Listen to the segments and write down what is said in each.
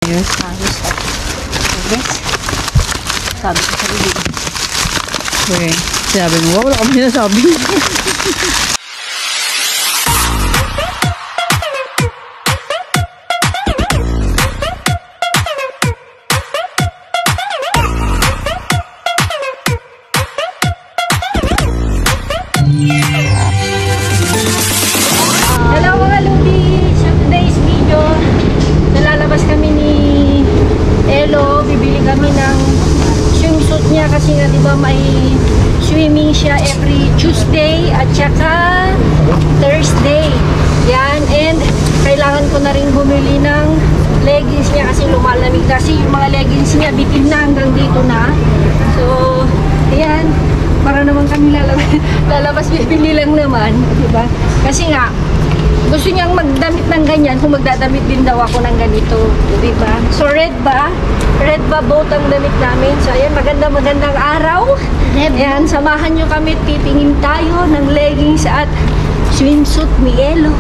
Yes. Ayos at yes. Sabi ko sa bibig. Okay. Sinabi mo, wala kami sinasabi. Hello mga Ludi! So today's video, nalalabas kami ni Elo. Bibili kami ng swimsuit niya kasi nga diba may swimming siya every Tuesday at saka Thursday. Yan, and kailangan ko na rin bumili ng leggings niya kasi lumalamig kasi yung mga leggings niya bitin na hanggang dito na. So, ayan, para naman kami lalabas bibili lang naman, diba? Kasi nga, gusto niyang magdamit ng ganyan kung magdadamit din daw ako ng ganito, diba? So, red ba? Red ba both ang damit namin? So, ayan, magandang araw. Ayan, samahan nyo kami, titingin tayo ng leggings at swimsuit ni Elo.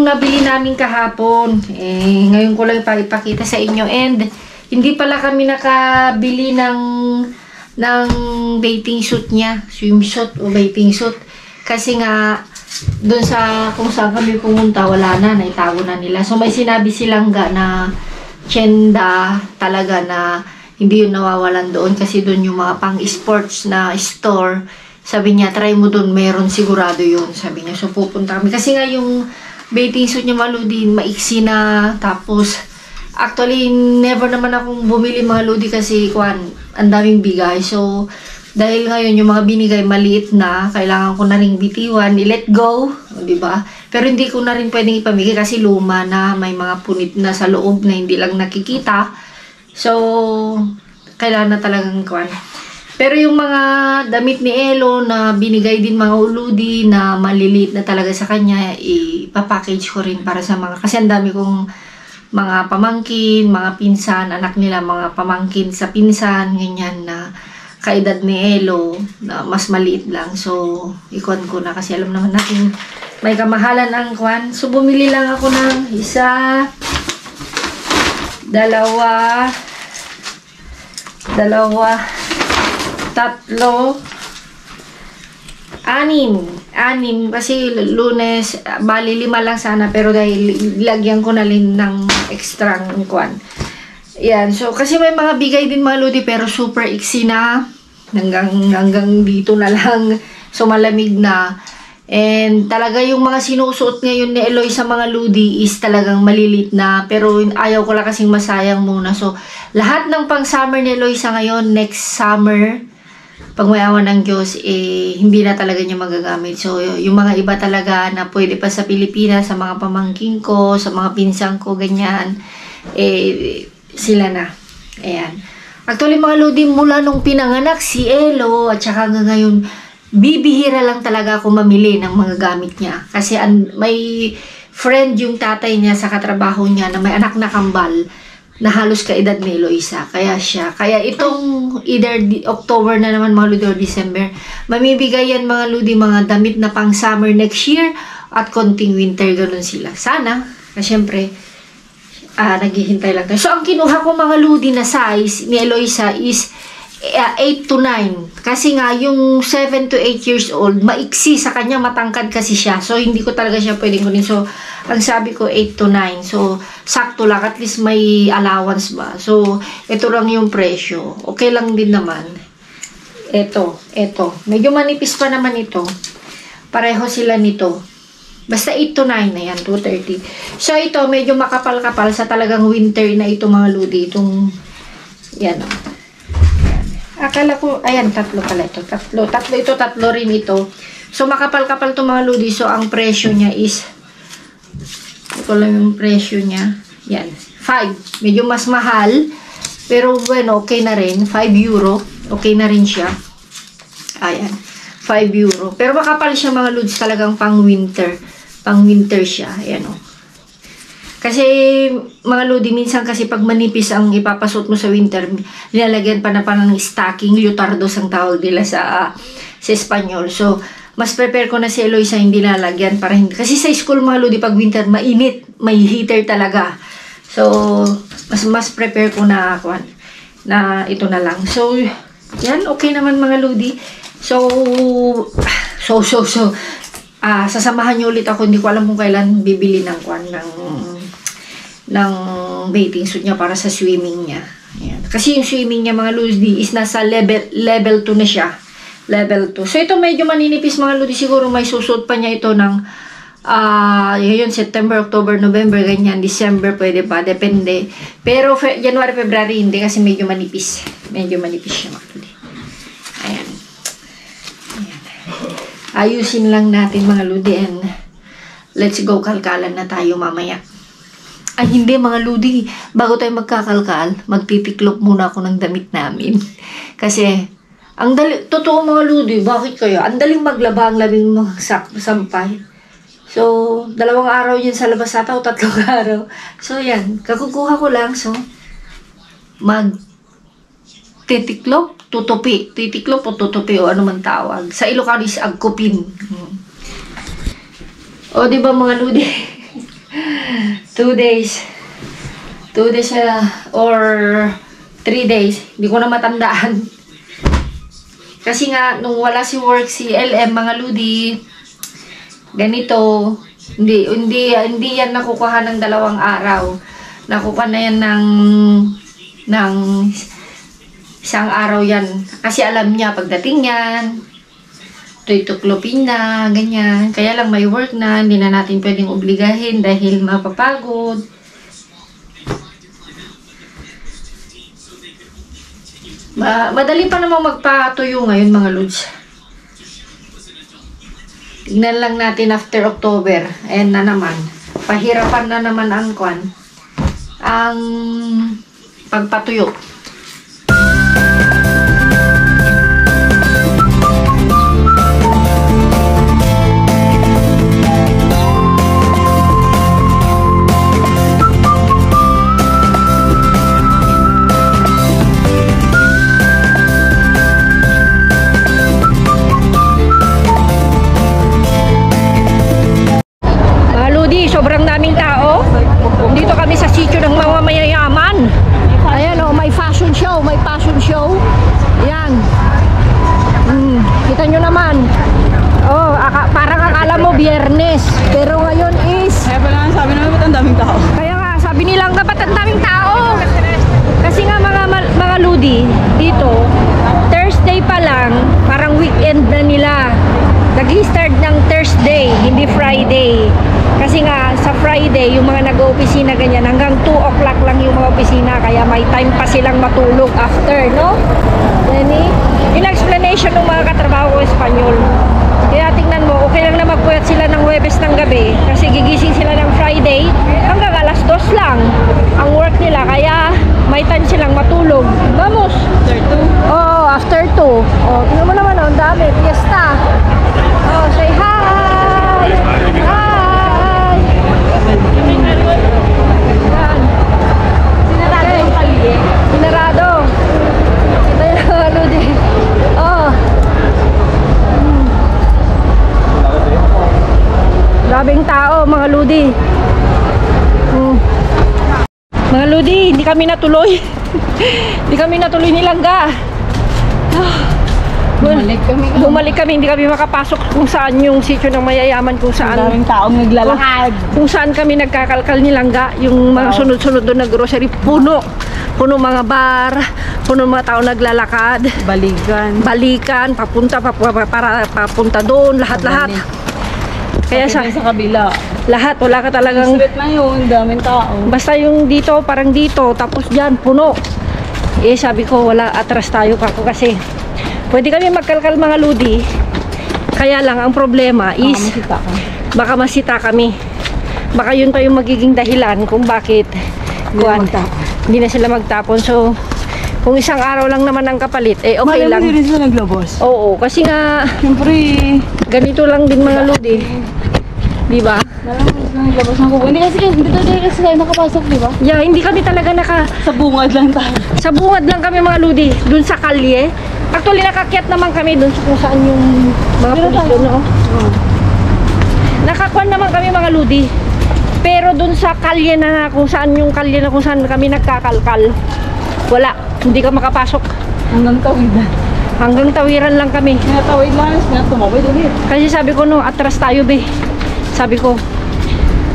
nabili namin kahapon. Ngayon ko lang ipakita sa inyo. And hindi pala kami nakabili ng bathing suit niya. Swimsuit o bathing suit. Kasi nga, doon sa kung saan kami pumunta, wala na. Naitago na nila. So may sinabi silang na tiyenda talaga na hindi yun nawawalan doon. Kasi doon yung mga pang-sports na store. Sabi niya, try mo doon, meron sigurado yun. Sabi niya, so pupunta kami. Kasi nga yung bathing suit niya maludin, maiksi na. Tapos, actually, never naman akong bumili mga ludi kasi, ang daming bigay. So, dahil ngayon yung mga binigay maliit na, kailangan ko na rin bitiwan, i-let go. Diba? Pero hindi ko na rin pwedeng ipamigay kasi luma na, may mga punit na sa loob na hindi lang nakikita. So, kailangan na talagang Pero yung mga damit ni Elo na binigay din mga uludi na maliliit na talaga sa kanya, ipapackage ko rin para sa mga, kasi ang dami kong mga pamangkin, mga pinsan, anak nila, mga pamangkin sa pinsan, ganyan na kaedad ni Elo, na mas maliit lang. So, ikon ko na kasi alam naman natin may kamahalan ang So, bumili lang ako ng isa, dalawa, tatlo, anim kasi Lunes, bali 5 lang sana pero dahil lagyan ko na rin ng extra yan, so kasi may mga bigay din mga ludi pero super iksi na hanggang dito na lang, so malamig na. And talaga yung mga sinusuot ngayon ni Eloy sa mga ludi is talagang malilit na, pero ayaw ko lang kasing masayang muna. So lahat ng pang summer ni Eloy sa ngayon, next summer pag may awan ng Diyos, hindi na talaga niya magagamit. So, yung mga iba talaga na pwede pa sa Pilipinas, sa mga pamangkin ko, sa mga pinsang ko, ganyan, sila na. Ayan. Actually, mga lodi, mula nung pinanganak si Elo, at saka hanggang ngayon, bibihira lang talaga ako mamili ng mga gamit niya. Kasi may friend yung tatay niya sa katrabaho niya na may anak na kambal, na halos kaedad ni Eloisa. Kaya itong either October na naman mga ludi or December, mamibigay yan mga ludi, mga damit na pang summer next year at konting winter, ganun sila. Sana, kasi syempre, naghihintay lang tayo. So, ang kinuha ko mga ludi na size ni Eloisa is 8 to 9. Kasi nga, yung 7 to 8 years old, maiksi sa kanya, matangkad kasi siya. So, hindi ko talaga siya pwedeng kunin. So, ang sabi ko, 8 to 9. So, sakto lang. At least may allowance ba. So, ito lang yung presyo. Okay lang din naman. Ito. Medyo manipis pa naman ito. Pareho sila nito. Basta 8 to 9 na yan, 230. So, ito, medyo makapal-kapal sa talagang winter na ito mga ludi. Itong, yan o. Akala ko, ayan, tatlo pala ito. Tatlo rin ito. So, makapal-kapal ito mga ludi. So, ang presyo niya is, ito lang yung presyo niya. Yan, 5. Medyo mas mahal. Pero, bueno, okay na rin. 5 euro. Okay na rin siya. Ayan, 5 euro. Pero makapal siya mga ludi. Talagang pang winter. Pang winter siya. Ayan o. Kasi, mga lodi, minsan kasi pag manipis ang ipapasot mo sa winter, nilalagyan pa ng stocking, lutardos ang tawag nila sa Espanyol. So, mas prepare ko na si Eloisa hindi lalagyan para hindi. Kasi sa school mga lodi, pag winter, mainit, may heater talaga. So, mas prepare ko na ito na lang. So, yan, okay naman mga lodi. So, sasamahan niyo ulit ako. Hindi ko alam kung kailan bibili ng bathing suit niya para sa swimming niya. Ayan. Kasi yung swimming niya mga lodi is nasa level 2 na siya. Level 2. So ito medyo maninipis mga lodi. Siguro may susuot pa niya ito ng yun, September, October, November, ganyan. December pwede pa. Depende. Pero January, February hindi kasi medyo manipis. Medyo manipis siya mga lodi. Ayan. Ayusin lang natin mga lodi and let's go, kalkalan na tayo mamaya. Ay hindi mga lodi, bago tayo magkakalkal, magtitiklop muna ako ng damit namin. Kasi, totoo mga lodi, bakit kaya? Ang daling maglaba, ang labing sampay. So, 2 araw yun sa labas ata o 3 araw. So, yan, kakukuha ko lang. So, titiklop, tutupi. Titiklop o tutupi o ano man tawag. Sa Ilocano is agkupin. O, di ba mga lodi? 2 days. 2 days or 3 days. Hindi ko na matandaan. Kasi nga, nung wala si work, si LM, mga ludi, ganito, hindi yan nakukuha ng 2 araw. Nakukuha na yan ng 1 araw yan. Kasi alam niya, pagdating yan, tuklopin na, ganyan. Kaya lang may work na, hindi na natin pwedeng obligahin dahil mapapagod. Madali pa namang magpatuyo ngayon, mga lods. Tignan lang natin after October. Ayan na naman. Pahirapan na naman ang pagpatuyo. Sobrang daming tao. Dito kami sa sitio ng mga mayayaman. Ayan o, may fashion show. May fashion show. Ayan. Kita nyo naman. Oh, parang akala mo biyernes. Pero ngayon is... Kaya pala nga sabi naman ba't ang daming tao? Kaya nga, sabi nilang dapat ang daming tao. Kasi nga mga ludi, dito, Thursday pa lang, parang weekend na nila. Nag-start ng Thursday, hindi Friday. Kasi nga, sa Friday, yung mga nag-opisina ganyan, hanggang 2 o'clock lang yung mga opisina, kaya may time pa silang matulog after, no? Jenny? Yung explanation ng mga katrabaho ko Espanyol. Kaya tingnan mo, okay lang na magpuyat sila ng Huwebes ng gabi, kasi gigising sila ng Friday, hanggang alas 2 lang ang work nila, kaya may time silang matulog. Vamos! After 2? Oo, after 2. Oh, tingnan mo naman, ang dami, fiesta. Oh, say hi! Hi! Yan. Sinarado yung kalye. Sinarado. Ito yung ludi. Oh. Grabing tao, mga ludi. Mga ludi, hindi kami natuloy. Hindi kami natuloy nilangga. Bumalik kami, hindi kami makapasok kung saan yung sitio ng mayayaman, kung saan. Ang daming taong naglalakad. Kung saan kami nagkakalkal nilangga, yung mga sunod-sunod doon na grocery, puno mga bar, puno mga tao naglalakad. Balikan, papunta doon, lahat-lahat. Kaya sa kabila. lahat, wala ka talagang. Sulit na yun, daming tao. Basta yung dito, parang dito, tapos dyan, puno. Eh, sabi ko, wala, atras tayo kako kasi. Pwede kami magkalkal mga ludi. Kaya lang, ang problema is baka masita kami. Baka yun pa yung magiging dahilan kung bakit hindi na sila magtapon. So, kung 1 araw lang naman ang kapalit, eh okay lang. Hindi rin sila naglabas. Oo, kasi nga, Siyempre, ganito lang din mga ludi. Diba? naglabas ng kubo. Hindi kasi tayo nakapasok, di ba? Yeah, hindi kami talaga Sa bungad lang tayo. Sa bungad lang kami mga ludi, dun sa kalye. Actually, nakakyat naman kami dun sa kung saan yung mga pulis doon, no? Nakakuan naman kami mga ludi. Pero dun sa kalye na kung saan yung kalye na kung saan kami nagkakalkal, wala. Hindi ka makapasok. Hanggang tawidan. Hanggang tawiran lang kami. Pinatawid lang, tumawid ulit. Kasi sabi ko, no, atras tayo, be. Sabi ko,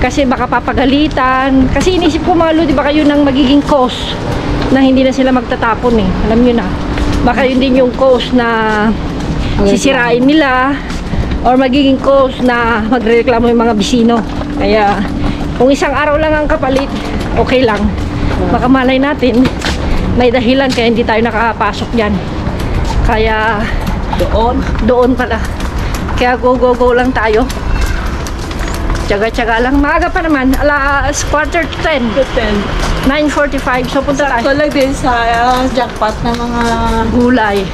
kasi baka papagalitan. Kasi inisip ko mga ludi, baka yun ang magiging cause na hindi na sila magtatapon eh. Alam nyo na. Baka yun din yung cause na sisirain nila or magiging cause na magrereklamo yung mga bisino. Kaya kung 1 araw lang ang kapalit, okay lang. Baka malay natin may dahilan kaya hindi tayo nakapasok dyan. Kaya doon pala. Kaya go lang tayo. Tsaga-tsaga lang. Maaga pa naman. Alas 9:45. 9:45. So punta tayo. So lang din sa jackpot ng mga Gulay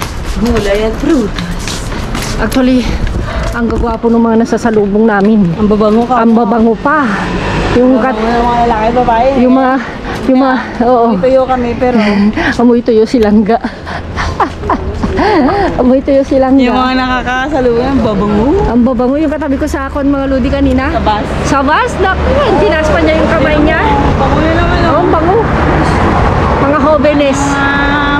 at fruit. Actually, ang gagwapo ng mga nasasalubong namin. Ang babango ka. Ang babango pa. Yung Ang mga lalaki, babae. yung mga, oo. Tuyo kami pero Amoy tuyo silangga. Amoy tuyo silang Yung mga nakakasalubong, babango. Ang babango yung katabi ko sa akon mga lodi kanina. Sa bus. Sa bus? Naku, tinas pa niya yung kamay niya. Bango na naman. Oo, ang bango. Mga hobenes.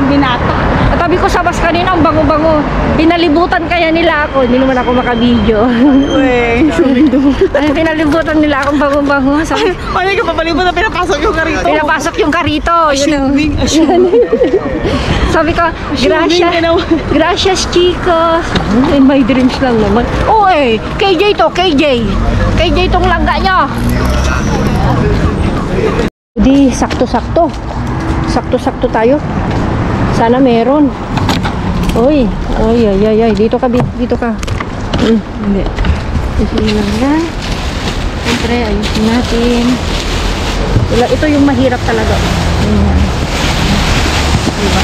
Binata. Katabi ko sa bus kanina, ang bango-bango. Pinalibutan kaya nila ako. Hindi naman ako makabidyo. Uy. Ay, pinalibutan nila akong bango-bango. Sabi, Paano ka papalibot na pinapasok yung karito? pinapasok yung karito. Assuming, assuming. Sabi ko, gracias. ka naman. Gracias, chicos. In my dreams lang naman. Oh, eh. KJ to, KJ. KJ tong langga nyo. Di, sakto-sakto. Sakto-sakto tayo. Sana meron. Uy, ay, ay, ay, ay. Dito ka, dito ka. Hindi. Ayusin lang yan. Siyempre, ayusin natin. Wala, ito yung mahirap talaga. Ayan. Diba?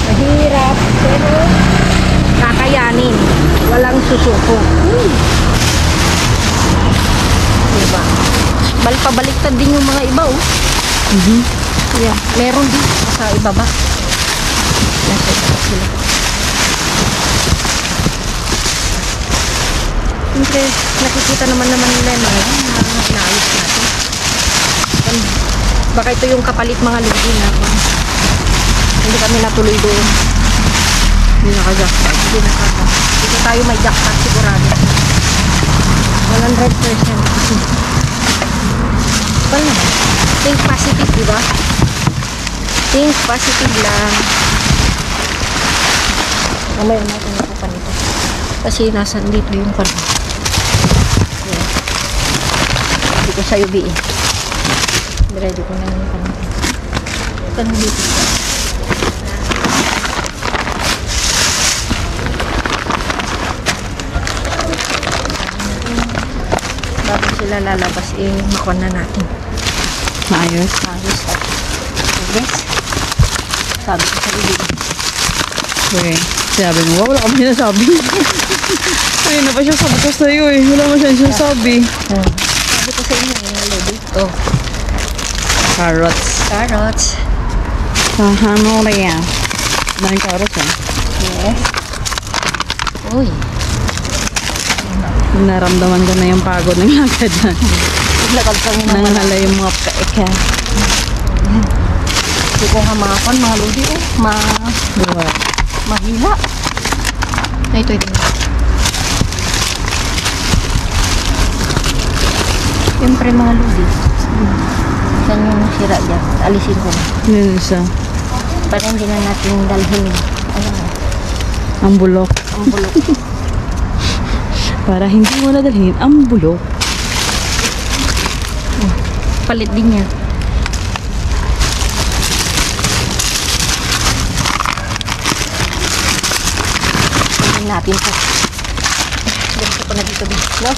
Mahirap, pero kakayanin. Walang susuko. Diba? Pabaliktad din yung mga iba, oh. Yeah, meron din sa ibaba. Nasa ibaba sila. Siyempre, nakikita naman nila yung mga naayos natin. Baka ito yung kapalit mga lodi na hindi kami natuloy doon. Hindi naka-jackpot. Dito tayo may jackpot sigurado. 100%. Well naman. Think positive, diba? Think positive lang. Mamaya natin ako pa nito. Kasi nasan dito yung pan. Yeah. Hindi ko sa'yo biin. Ready ko na yung pan. Pan dito. Bago sila lalabas, makuha na natin. Maayos. Ayos at yes. Sabi ko sa bibig. Uy. Sabi mo, wala kami sinasabi. Uy, na pa siya sabi ko sa'yo eh. Wala mo siya sinasabi. Sabi ko sa inyo, lady. Oh, Carrots. carrots. Ano na yan? Daming carrots eh. Yes. Uy. Naramdaman ko na yung pagod ng lakad dyan. Naglakad kami ng Nangahala yung mga paeka. Hindi ko nga mga lodi oh. Mahila. Ito. Siyempre mga lodi. Saan yung sira dyan? Alisin ko na. Yun isa. Para hindi na natin dalhin. Ano nga? Ang bulok. Ang bulok. Para hindi mo nadalhin ang bulok. Palit din yan. Tingnan natin po. Gusto ko na dito din. No?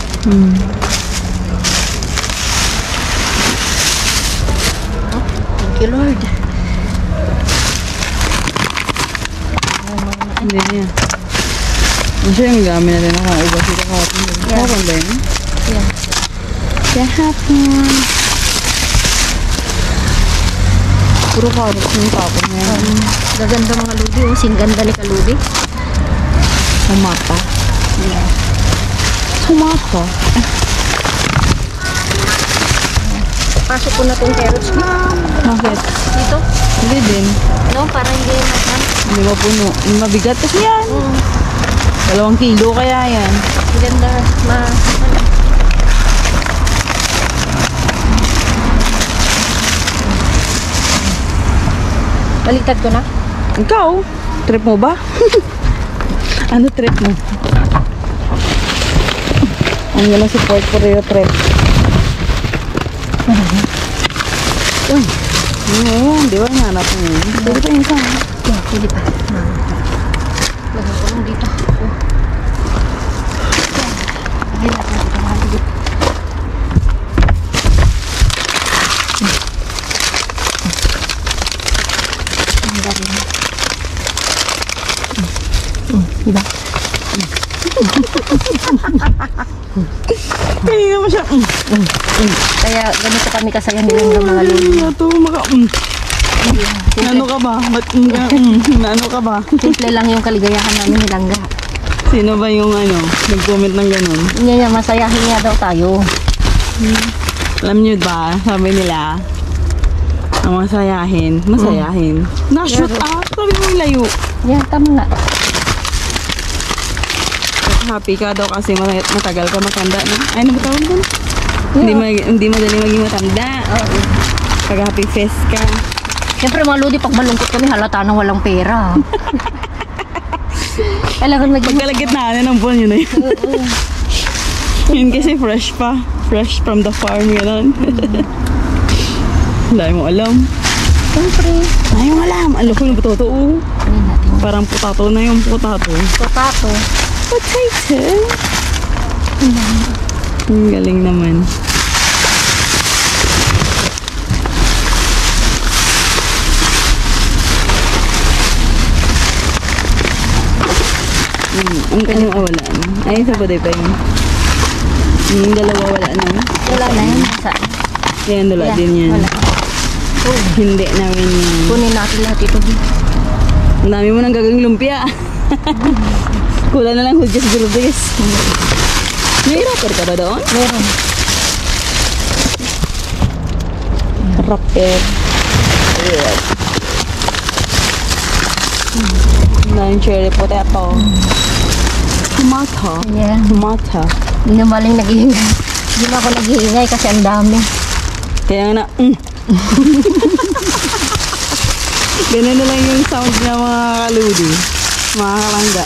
Oh, thank you Lord. Hindi niya. Masya yung gamit natin ako. Ubas dito kahapon. Yeah. Kahapon ba yun? Yeah. Kahapon. Puro carrots yung tapon na yan. Gaganda mga ludi. Oh. Singganda ni kaludi. Sumata. Yeah. Sumata? Pasok ko na tong carrots. Bakit? Dito. Hindi din. No? Para hindi naman. Hindi mapuno. Mabigat kasi yan. 2 kilo kaya yan. Ganda. Baliktad ko na. Ikaw? Trip mo ba? Ano trip mo? Ano naman si Port Poreo trip? Uy! Ano, di ba nanap mo yun? Pwede pa yung isa. Yeah, pwede pa. Lagyan ko lang dito. Lagyan natin dito mga ludi. Diba? Kaya naman siya. Kaya ganito kami kasayan nila ng mga lulu. Ito, Ano ka ba? Ano ka ba? Simple lang yung kaligayahan namin ni Langga. Sino ba yung nag-comment ng ganun? Hindi niya, masayahin niya daw tayo. Alam niyo ba, sabi nila, ang masayahin. Na-shoot up, sabi mo yung layo. Yan, tama nga. Happy ka daw kasi matagal ka matanda, no? Ay, ano ba tawag doon? Hindi madali maging matanda. Pag happy face ka. Siyempre mga Lodi, pag malungkot kami, halata na walang pera. Kailangan Pagkalagitnaan ng buwan yun na yun. Yun kasi fresh pa. Fresh from the farm, gano'n. Dahil mo alam. Siyempre. Dahil mo alam. Alam ko yung potato. Parang potato na yung potato. Potato. Potato. Ang galing naman. Ang kanyang wala. Ay, isa pa pa yun. Yung dalawa wala na. Wala na yun. Saan? Yan, wala din yan. Wala. Hindi namin yan. Kunin natin lahat ito. Ang dami mo nang gagawing lumpia. Kulang na lang hudyas gulubis. May rapper ka ba doon? Meron. Rapper. Nine cherry potato. Tomato. Yeah. Tomato. Hindi na maling nag-iingay. Hindi na ako nag-iingay kasi ang dami. Kaya na, ganun na lang yung sound ng mga kaludi. Mga kalangga.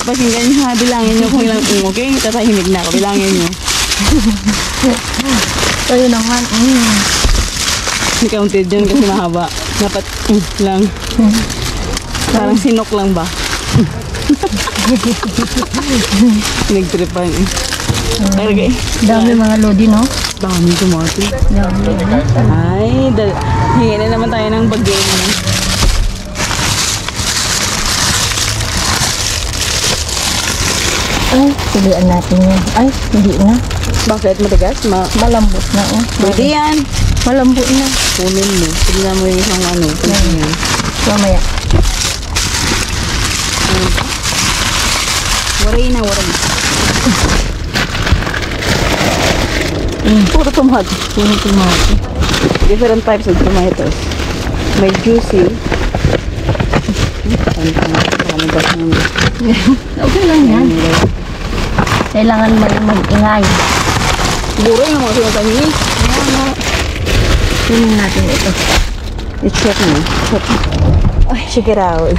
Pakinggan nyo ha, bilangin nyo kung ilang okay? Tatahimik na ako, bilangin nyo. So yun naman. Hindi counted yun kasi mahaba. Dapat lang. Parang sinok lang ba? Nagtripan eh. Okay. Dami mga Lodi, no? Dami tomato. Dami. Ay, hingi na naman tayo ng bagay. Ay, pilihan natin yan. Ay, hindi na. Bakit matigas? Malambot na, oh. Pwede yan. Malambot na. Kunin mo. Tignan mo yung isang pwede yan. Mamaya. Waray na, waray. Puro tomato. Puro tomato. Different types of tomatoes. May juicy. Okay lang yan. Kailangan mag-ingay. Siguro yung mga sinatahin. Kunin natin ito. I-check mo. Ay, check it out.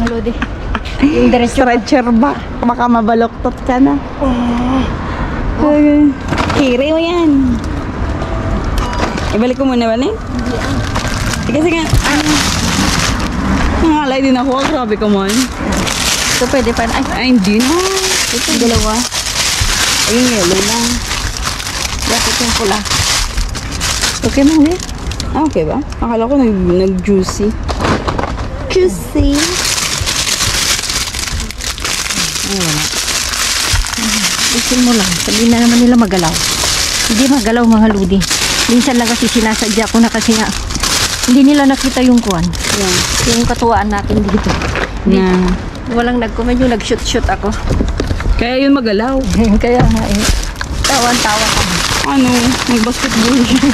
Ang Lodi. Yung diretso. Stretcher ba? Baka mabaloktot ka na. Okay. Kiri mo yan. Ibalik ko muna ba na kasi nga, nangalay din ako. Grabe ka man. Ito pwede pa. Ay, hindi na. Ito, dalawa. Ayun, yellow lang. Dapat yung pula. Okay na eh. Okay ba? Akala ko nag-juicy. Juicy. Ay, wala. Isin mo lang. Sabihin na naman nila magalaw. Hindi magalaw mga Lodi. Minsan lang kasi sinasadya ko na kasi nga hindi nila nakita yung kuwan. Yan. Yung katuwaan natin dito. Na. Walang nag-comment yung nag-shoot ako. Kaya yun magalaw. Kaya nga eh. Tawan-tawa kami. Ano? Nag-basketball siya.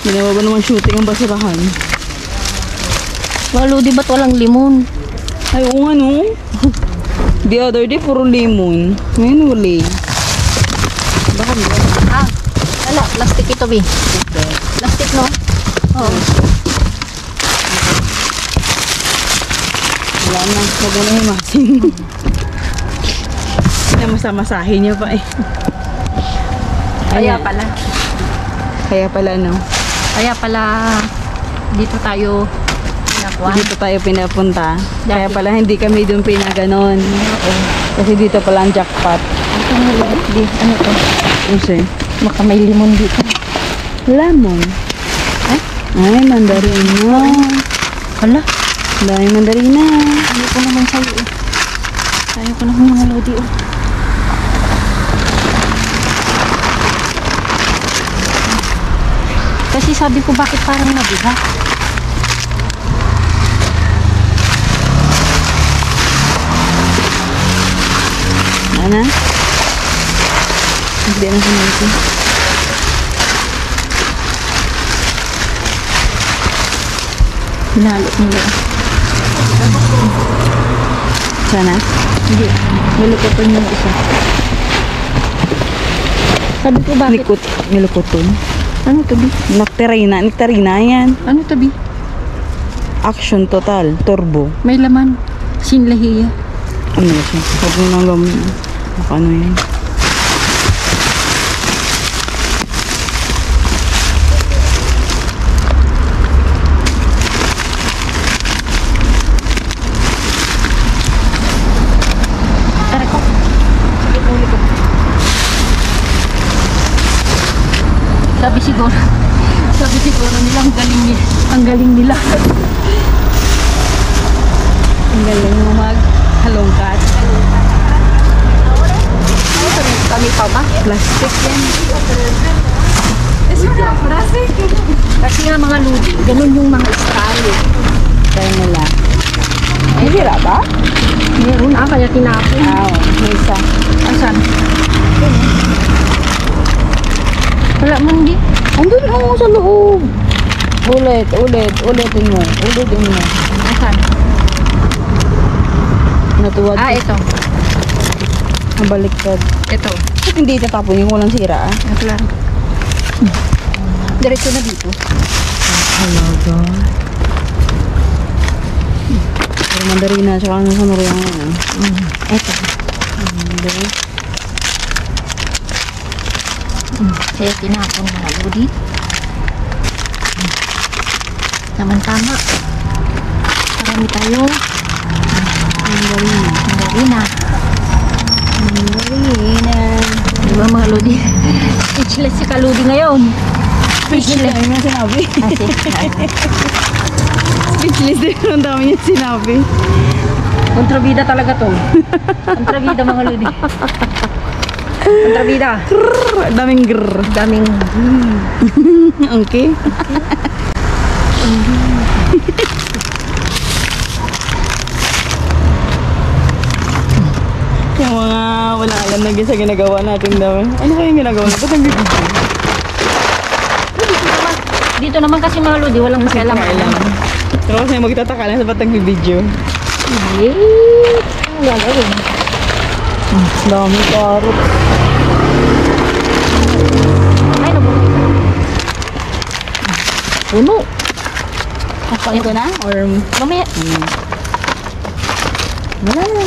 Ginawa ba naman shooting ang basurahan? Mga Lodi, ba't walang limon? Ay, oo nga no. The other day, puro lemon. Ngayon, uli. Baka ba? Ah, ano? Plastic ito, B. Plastic, no? Oo. Wala na. Huwag mo na himasin. Namasa-masahin niya pa eh. Kaya Ayan. pala. Kaya pala, no? Kaya pala dito tayo nakuha. Dito tayo pinapunta. Kaya Dati. pala hindi kami doon pinaganon. Kasi dito pala ang jackpot. Ano to? Kasi, Baka may limon dito. lemon. Ay? Ay, mandarina. Hala? Dahil mandarina. Ayaw ko naman sa'yo eh. Ayaw ko naman mga Lodi oh. Kasi sabi ko, bakit parang mabigat? Ano? Hindi na sinabi. Hinalo nila. Sana? Hindi. Nilukoton yung isa. Sabi ko, bakit? Nilukoton. Ano to, Bi? Nectarina yan. Ano to, Bi? Action Total, Turbo. May laman. Sinlahiya. Ano siya? Huwag mo nang gawin. Baka ano yan. Tara ko. Sakit ng ulo ko. Sabi siguro nila, ang galing nila. Ang galing nila. Ang galing mo maghalongkat. Kami pa ba? Plastic yan. Kasi nga mga ludi, ganun yung mga style. Kaya nila. Hihira ba? Meron kaya tinapon. May isa. Asan? Wala man di. Andun mo sa loob. Ulitin mo. Asan? Natuwad. Ito. Ang baliktad. Ito. Bakit hindi itatapon yung walang sira? Klaro. Diretso na dito. Halaga. Pero mandarina, tsaka ano sa Noriang ano. Ito. Kaya tinapon mga ludi. Tama-tama. Marami tayong mandarina. Diba mga lodi? Speechless si Kaludi ngayon. Speechless. Ang dami niya sinabi. Speechless din. Ang dami niya sinabi. Kontrabida talaga to. Kontrabida mga lodi. Kontrabida. Daming grrr. Daming Okay. Yung mga walang alam na sa ginagawa natin daw. Ano kayong ginagawa natin? Ba't nagbibigay? dito naman kasi mga lodi, walang makialam. Pero kasi magtataka lang sa ba't nagbibideo. Ang gagawin. Dami karot. Ay, nabuhay. Puno. Kapain ko na? Or Mamaya. wala na.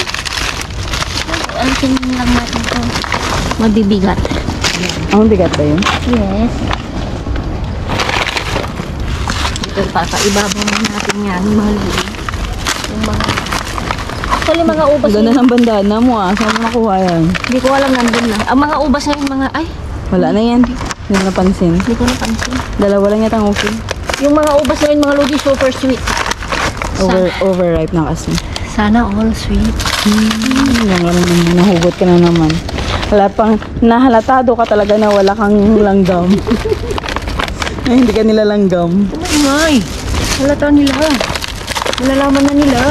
Alisin lang natin to. Mabibigat. Ang bigat ba yun? Yes. Ito, papaibabaw na natin yan, mga lodi. Yung mga... Actually, mga ubas Ganda ng bandana mo Saan mo nakuha yan? Hindi ko alam, nandun na. Ang mga ubas na yung mga... Ay, Wala na yan. Hindi mo napansin. hindi ko napansin. Dalawa lang yatang okay. Yung mga ubas na yun, mga lodi, super sweet. Overripe na kasi. Sana all sweet. Nahugot ka na naman. Wala pang, nahalatado ka talaga na wala kang langgam. Ay, hindi ka nila langgam. Oh my! Halata nila. Malalaman na nila.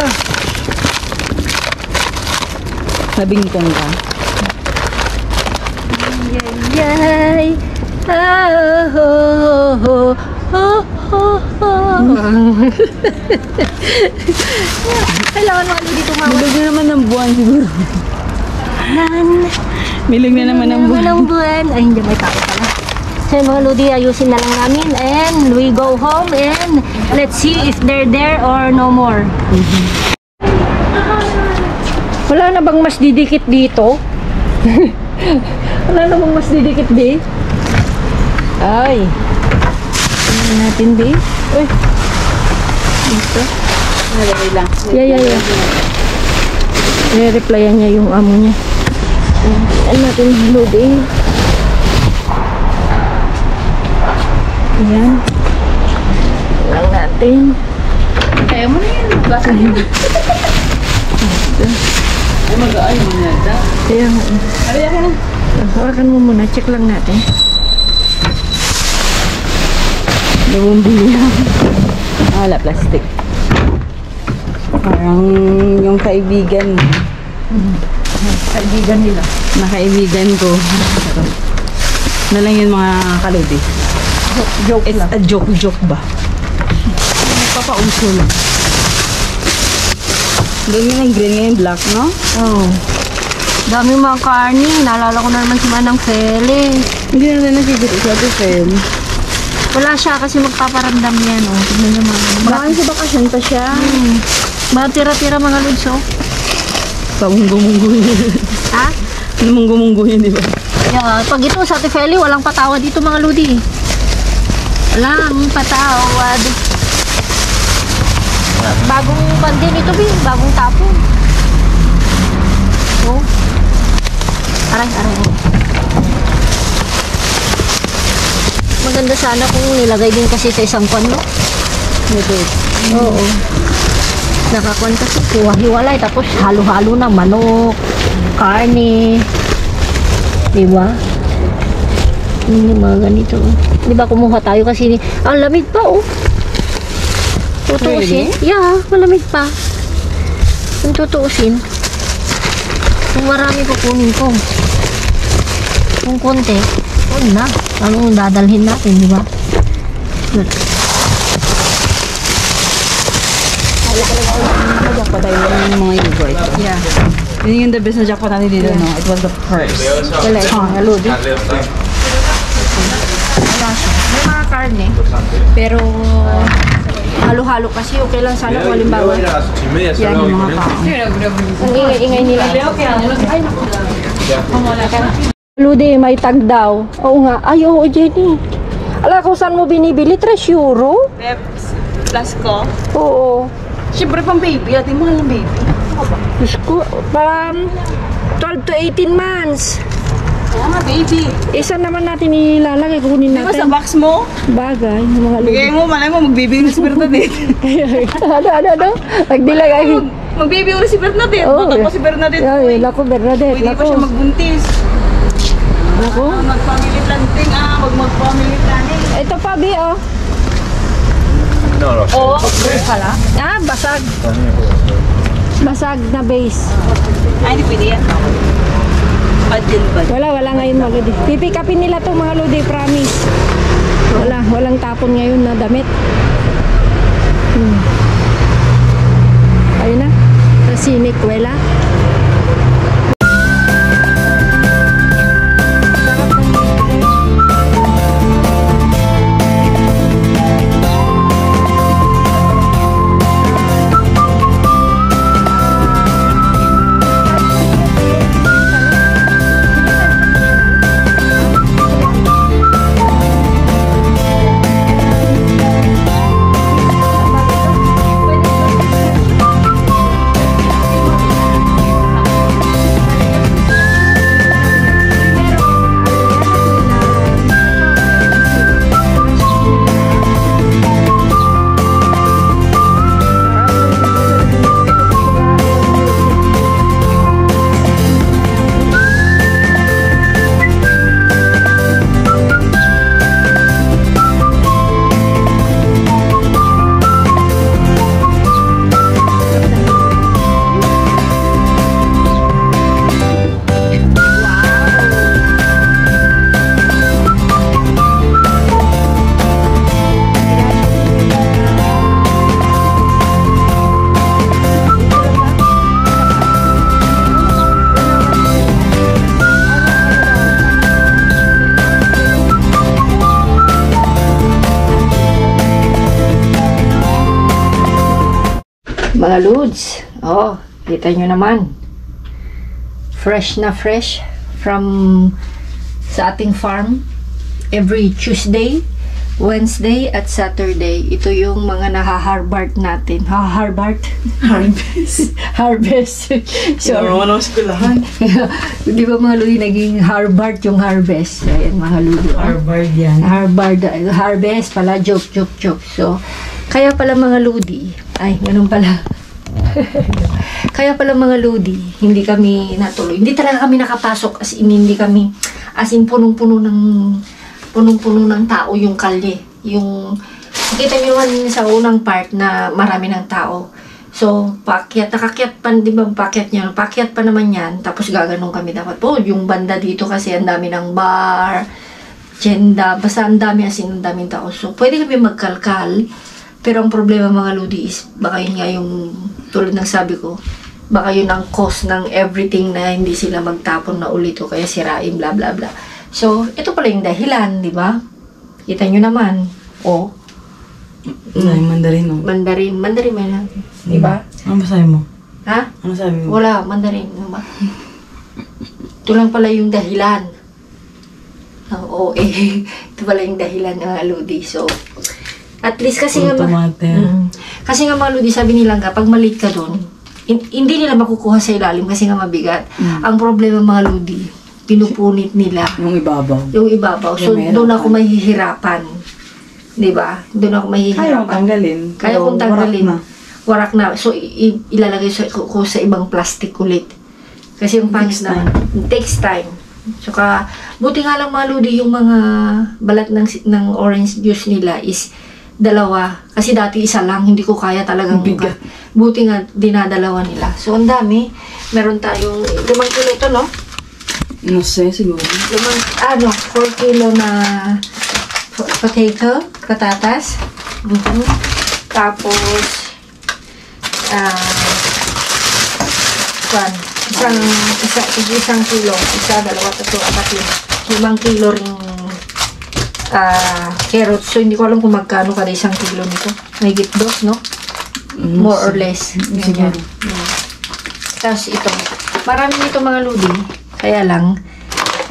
Nabingkong ka. Yay! Ah, ho, ho, ho, ho, ho. Kailangan mga lodi tumawa. Bilog na naman ng buwan siguro. Bilog na naman ng buwan. Ng buwan. Ay, hindi may tao pala. So mga lodi, ayusin na lang namin and we go home and let's see if they're there or no more. Wala na bang mas didikit dito? Wala na bang mas didikit di? Ay. Tingnan natin di. Uy. Dito. Nalagay lang. Yeah. I-replyan niya yung amo niya. Ano natin loading. Ayan. Lang natin. Kaya mo na yan. Basta hindi. Ay, mag-aay mo na ito. Kaya nga. Ay, ako na. Hawakan mo muna. Check lang natin. Bumili lang. Wala, plastic. Parang yung kaibigan mo. Kaibigan nila. Na kaibigan ko. Na lang yun mga kaludi. Joke It's lang. a joke ba? Papauso lang. Doon yun ang green ngayon, black, no? Oo. Dami mga karni. Naalala ko na naman si Manang Feli. Hindi na rin nakikita sa Ate Fel. Wala siya kasi magpaparamdam yan. Oh. Tignan niyo mga. Baka sa bakasyon pa siya. Mga tira-tira mga lods, oh. Pamunggo-munggo yun. Ha? Munggo-munggo yun, di ba? Yeah, pag ito sa Ate Feli, walang patawad dito mga lodi. Walang patawad. Bagong bandin ito, Bi. Bagong tapon. Oh. Aray. Maganda sana kung nilagay din kasi sa isang kwan, no? Oo. Nakakwan kasi hiwa-hiwalay. Tapos halo-halo na manok, karne. Diba? Yung mga ganito. Diba kumuha tayo kasi ang lamig pa, oh. Tutuusin. Really? Yeah, malamig pa. Kung tutuusin. Kung marami kukunin ko. Kung konti, huwag na. Anong dadalhin natin, di ba? Good. Jackpot tayo ng mga yogurt. Yeah. Yun yung the best na jackpot natin dito, no? It was the first. Wala ito, mga lodi. Wala siya. May mga karne. Pero halo-halo kasi okay lang sana kung halimbawa. Yan yung mga tao. Ang ingay-ingay nila. Ay, Ludi, may tag daw. Oo nga. Ay, oo, Jenny. Ala, kung saan mo binibili? 3 euro? Peps, plus ko. Oo. Siyempre pang baby, ating mahal ng baby. Diyos ko, parang 12 to 18 months. Kaya nga, baby. Isa naman natin ilalagay, kukunin Di ba sa natin. box mo? Bagay, yung mga ludi. Bigay mo, malay mo, magbibigay ng receipt natin. Ano? Nagdilagay. Magbibigay ng receipt natin. Oo. Bakit po si Bernadette? Ay, lako, Bernadette, Pwede pa lako. siya magbuntis. Lako. Mag-family planting, wag mag-family planning. Ito pa, Bi, oh. Oo. Ah, basag. Basag na base. Ay, hindi pwede yan. Adil ba? Wala ngayon mga lodi. Pipikapin nila to mga lodi, promise. Walang tapon ngayon na damit. Ayun na. Sa Sinikwela. Mga Lods, oh, kita nyo naman. Fresh na fresh from sa ating farm. Every Tuesday, Wednesday, at Saturday. Ito yung mga naha-harvest natin. Harvest. So, naman ako sa pilahan. di ba mga Ludi, naging harvest yung harvest. Ayan mga Ludi. Harvard yan. Harvest pala, joke. So, kaya pala mga Ludi, ay, ganun pala. Kaya pala mga Ludi, hindi kami natuloy. Hindi talaga kami nakapasok, as in, hindi kami, as in, punong-puno ng tao yung kalye. Yung Kita nyo naman sa unang part na marami ng tao. So, nakakyat pa, di ba, pakyat pa naman yan, tapos gaganong kami dapat po. Yung banda dito kasi ang dami ng bar, agenda, basta ang dami ang daming tao. So, pwede kami magkalkal, pero ang problema mga lodi is, baka yun nga yung, tulad ng sabi ko, baka yun ang cause ng everything na hindi sila magtapon na ulit o kaya sirain, bla bla bla. So, ito pala yung dahilan, di ba? Kita nyo naman, Mandarin, no? Mandarin may lang. Di ba? Ano ba sabi mo? Ha? Ano sabi mo? Wala, Mandarin. Ano ba? Ito lang pala yung dahilan. Ito pala yung dahilan ng Lodi. So, at least kasi nga, kasi nga mga Lodi, sabi nila kapag maliit ka doon, hindi nila makukuha sa ilalim kasi nga mabigat. Ang problema mga Lodi, pinupunit nila. Yung ibabaw. Yung ibabaw. So, doon ako mahihirapan. Diba? Doon ako mahihirapan. Kaya kong tanggalin. Kaya kong tanggalin. Warak na. So, ilalagay ko sa ibang plastic ulit. Kasi yung pangit na, takes time. So, buti nga lang mga Lodi, yung mga balat ng orange juice nila is dalawa. Kasi dati isa lang, hindi ko kaya talagang bigat. Buti nga, dinadalawa nila. So, ang dami. Meron tayong 5 kilo ito, no? No sé, siguro. 4 kilo na patatas. Tapos, isang kilo, 1, 2, 3, 4, 5 kilo ring carrots. So, hindi ko alam kung magkano kada 1 kilo nito. May gitdos, no? More or less. Siguro. Tapos ito. Marami nito mga Lodi. Kaya lang,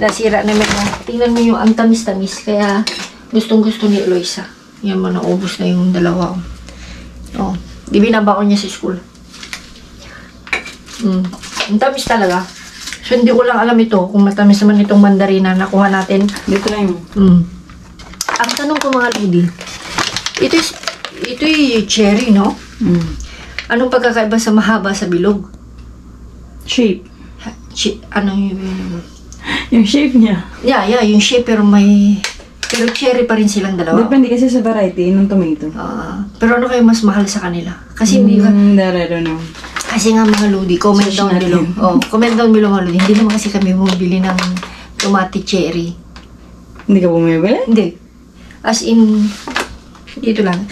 nasira naman na. Tingnan mo yung ang tamis-tamis. Kaya, gustong-gusto ni Eloisa. Yan mo, naubos na yung dalawa. Di binabaon niya sa school. Ang tamis talaga. So, hindi ko lang alam ito. Kung matamis naman itong mandarina na nakuha natin. Dito lang mo. Ang tanong ko mga Lodi, ito yung cherry, no? Anong pagkakaiba sa mahaba sa bilog? Shape. Ano yung... Yung shape niya. Yeah, yung shape pero cherry pa rin silang dalawa. Depende kasi sa variety ng tomato. Pero ano kayo mas mahal sa kanila? Kasi hindi ka... I don't know. Kasi nga mga Lodi, comment down below. Comment down below mga Lodi. Hindi naman kasi kami bumibili ng tomate cherry. Hindi ka bumibili? Hindi. As in, dito lang.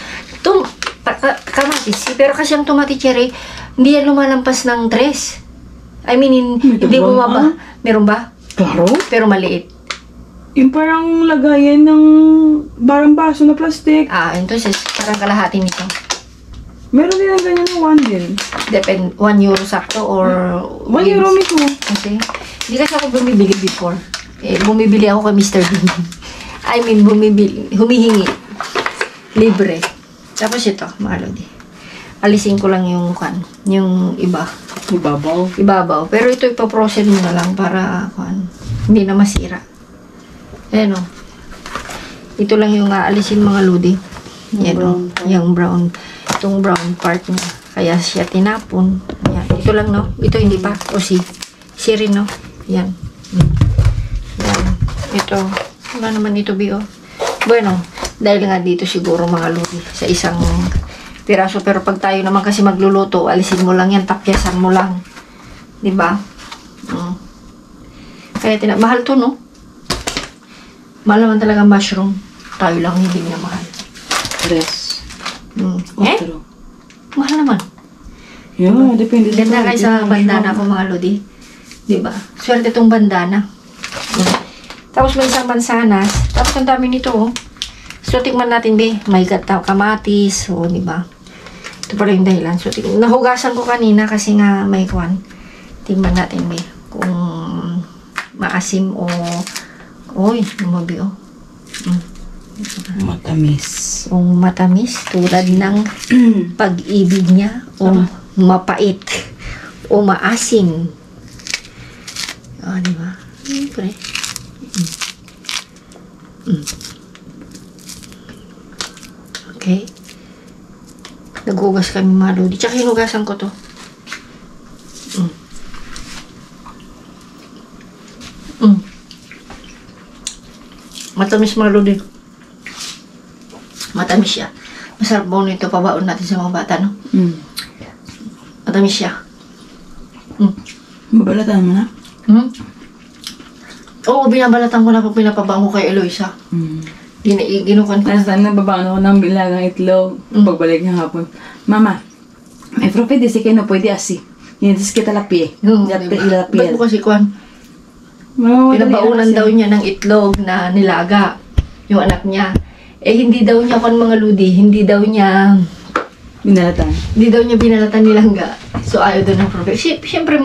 Kamatis. Pero kasi ang tomate cherry, hindi yan lumalampas ng 3. I mean, hindi bumaba. Meron ba? Klaro. Pero maliit. Yung parang lagayan ng barang baso na plastic. Entonces, parang kalahati nito. Meron din ang ganyan ng 1 din. Depende, 1 euro sakto or... 1 euro mismo. Kasi, hindi kasi ako bumibili before. Bumibili ako kay Mr. Bean. I mean, humihingi. Libre. Tapos ito, mga Lodi. Alisin ko lang yung iba. Ibabaw. Pero ito ipaprocess mo na lang para hindi na masira. Ayan o. Ito lang yung alisin mga Lodi. Yan o. Yung brown. Itong brown part niya. Kaya siya tinapon. Yan. Ito lang no. Ito hindi pa. O si rin no. Yan. Yan. Ito. Wala naman ito Bio. Bueno. Dahil nga dito siguro mga Lodi. Sa isang piraso. Pero pag tayo naman kasi magluluto, alisin mo lang yan. Tapyasan mo lang. Diba? Kaya mahal to no. Mahal naman talaga mushroom. Tayo lang hindi na mahal. 3. Mahal naman. Yeah, depende. Ganda kayo sa bandana ko mga Lodi. Diba? Swerte itong bandana. Tapos may isang mansanas. Tapos ang dami nito oh. So tikman natin be. May kamatis. O diba? Ito pala yung dahilan. So nahugasan ko kanina kasi nga may Tingnan natin be. Kung maasim o lumabi o. Matamis. O matamis tulad ng pag-ibig niya o mapait o maasim. Diba? Siyempre. Okay. Naghugas kami mga Lodi. Tsaka hinugasan ko to. Matamis mga Lodi. Matamis siya. Masarap mo nito, pabaon natin sa mga bata, no? Matamis siya. Babalatan mo na? Oo, binabalatan ko na pag pinapabaon ko kay Eloisa. Ginukan ko. Tapos nababaan ako ng bilagang itlog. Pagbalik ng hapon. Mama, may prophet di si kayo na pwede asi. Yan, tapos kita lapi. Ba't mo kasi kwan? Pinabaunan daw niya ng itlog na nilaga. Yung anak niya. Eh, hindi daw niya kwan mga ludi. Hindi daw niya binalatan nilangga. So, ayaw doon ng prophet. Siyempre,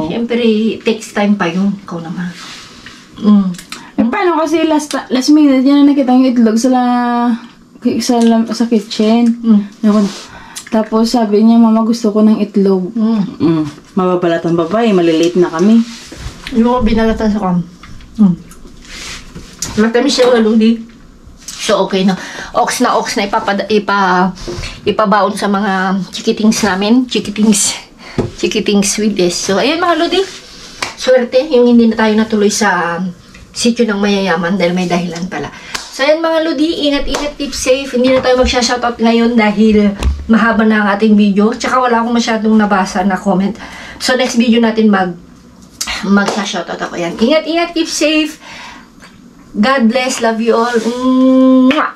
siyempre, takes time pa yun. Ikaw naman. Eh, paano kasi last minute yan na nakita yung itlog sa kitchen. Tapos sabi niya, mama gusto ko ng itlog. Mababalatan pa ba eh, malilate na kami. Yung binalatan sa kam. Matamis siya mga ludi. So, okay na. Ox na ipabaon sa mga chikitings namin. Chikitings Swedish. So, ayan mga ludi. Swerte, yung hindi na tayo natuloy sa sityo ng mayayaman dahil may dahilan pala. So, ayan mga ludi. Ingat-ingat, keep safe. Hindi na tayo magsha-shoutout ngayon dahil mahaba na ang ating video. Tsaka wala akong masyadong nabasa na comment. So, next video natin magsha-shoutout ako yan. Ingat-ingat, keep safe. God bless. Love you all. Mwah!